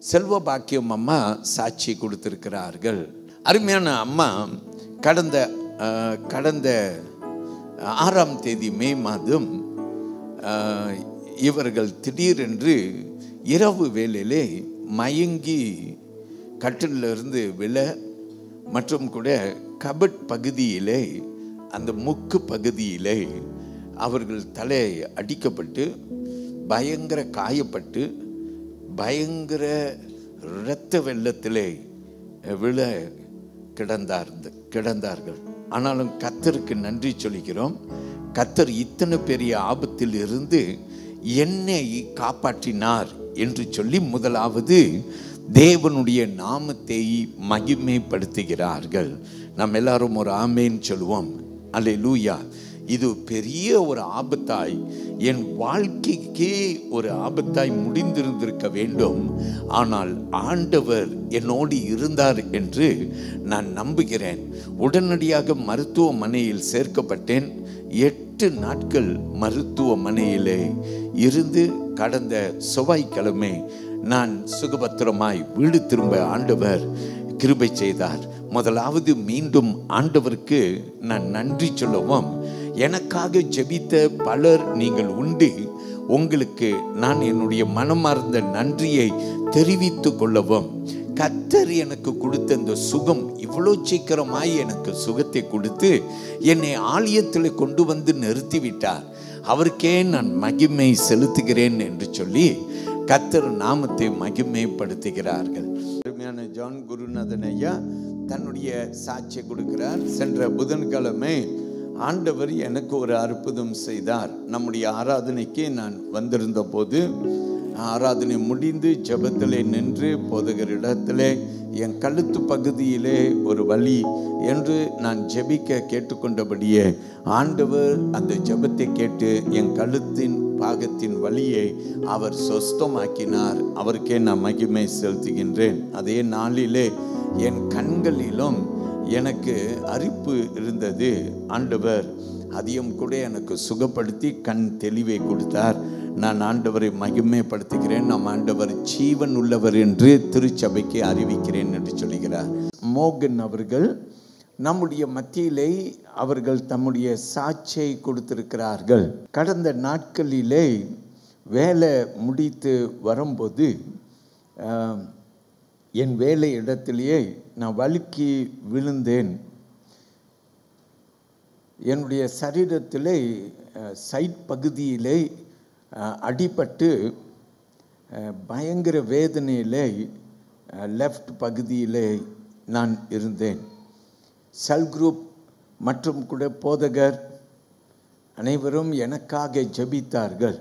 செல்வ பாக்கியம் அம்மா சாட்சி கொடுத்திருக்கிறார்கள். அருமையான அம்மா கடந்த 6ஆம் தேதி மே மாதம் இவர்கள் திடீரென்று இரவு வேளையிலே மயங்கி கட்டிலிருந்து விழ மற்றும் கூட கபட் பகுதியிலே அந்த முக்கு பகுதியிலே அவர்கள் தலை அடிக்கப்பட்டு பயங்கர காயப்பட்டு பயங்கர இரத்த வெள்ளத்திலே விழ கிடந்தார்கள். ஆனாலும் கர்த்தருக்கு நன்றி சொல்கிறோம். கர்த்தர் இத்தனை பெரிய ஆபத்தில் இருந்து என்னை காப்பாற்றினார் என்று சொல்லி முதலாவது தேவனுடைய நாமத்தை மகிமைப்படுத்துகிறார்கள். நாம் எல்லாரும் ஒரு ஆமேன் சொல்லுவோம். அல்லேலூயா. இது பெரிய ஒரு ஆபத்தாய் என் வாழ்க்கைக்கே ஒரு ஆபத்தாய் முடிந்திருந்திருக்க வேண்டும். ஆனால் ஆண்டவர் என்னோடு இருந்தார் என்று நான் நம்புகிறேன். உடனடியாக மருத்துவமனையில் சேர்க்கப்பட்டேன். 8 நாட்கள் மருத்துவமனையிலே இருந்து கடந்த செவ்வாய்க்கிழமை நான் சுகபத்திரமாய் வீடு திரும்ப ஆண்டவர் கிருபை செய்தார். முதலாவது மீண்டும் ஆண்டவருக்கு நான் நன்றி சொல்லவும், எனக்காக ஜெபித்த பலர் நீங்கள் உண்டு. உங்களுக்கு நான் என்னுடைய மனமார்ந்த நன்றியை தெரிவித்து கொள்ளவும், கர்த்தர் எனக்கு கொடுத்த இந்த சுகம் இவ்வளோ சீக்கிரமாய் எனக்கு சுகத்தை கொடுத்து என்னை ஆலயத்தில் கொண்டு வந்து நிறுத்திவிட்டார். அவருக்கே நான் மகிமை செலுத்துகிறேன் என்று சொல்லி கர்த்தர் நாமத்தை மகிமைப்படுத்துகிறார்கள். அருமையான ஜான் குருநாதன் ஐயா தன்னுடைய சாட்சியை கொடுக்கிறார். சென்ற புதன்கிழமை ஆண்டவர் எனக்கு ஒரு அற்புதம் செய்தார். நம்முடைய ஆராதனைக்கு நான் வந்திருந்த போது ஆராதனை முடிந்து ஜெபத்திலே நின்று போதகர் இடத்திலே என் கழுத்து பகுதியிலே ஒரு வலி என்று நான் ஜெபிக்க கேட்டுக்கொண்டபடியே ஆண்டவர் அந்த ஜெபத்தை கேட்டு என் கழுத்தின் பாகத்தின் வலியை அவர் சொஸ்தமாக்கினார். அவருக்கே நான் மகிமை செலுத்துகின்றேன். அதே நாளிலே என் கண்களிலும் எனக்கு அரிப்பு இருந்தது. ஆண்டவர் அதையும் கூட எனக்கு சுகப்படுத்தி கண் தெளிவை கொடுத்தார். நான் ஆண்டவரை மகிமைப்படுத்துகிறேன். நாம் ஆண்டவர் ஜீவன் உள்ளவர் என்று திருச்சபைக்கு அறிவிக்கிறேன் என்று சொல்கிறார். மோகன் அவர்கள் நம்முடைய மத்தியிலே அவர்கள் தம்முடைய சாட்சியை கொடுத்திருக்கிறார்கள். கடந்த நாட்களிலே வேலை முடித்து வரும்போது என் வேலை இடத்திலேயே நான் வழுக்கி விழுந்தேன். என்னுடைய சரீரத்திலே சைட் பகுதியிலே அடிபட்டு பயங்கர வேதனையிலே லெஃப்ட் பகுதியிலே நான் இருந்தேன். செல் குரூப் மற்றும் கூட போதகர் அனைவரும் எனக்காக ஜெபித்தார்கள்.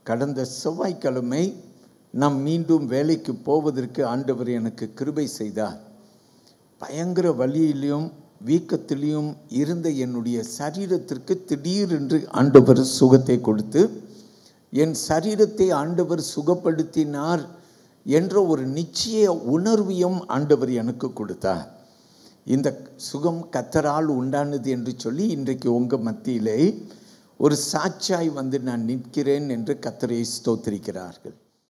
கடந்த செவ்வாய்க்கிழமை நாம் மீண்டும் வேலைக்கு போவதற்கு ஆண்டவர் எனக்கு கிருபை செய்தார். பயங்கர வலியிலும் வீக்கத்திலையும் இருந்த என்னுடைய சரீரத்திற்கு திடீரென்று ஆண்டவர் சுகத்தை கொடுத்து என் சரீரத்தை ஆண்டவர் சுகப்படுத்தினார் என்ற ஒரு நிச்சய உணர்வையும் ஆண்டவர் எனக்கு கொடுத்தார். இந்த சுகம் கர்த்தரால் உண்டானது என்று சொல்லி இன்றைக்கு உங்கள் மத்தியிலே ஒரு சாட்சியாய் வந்து நான் நிற்கிறேன் என்று கர்த்தரை ஸ்தோத்திரிக்கிறார்கள்.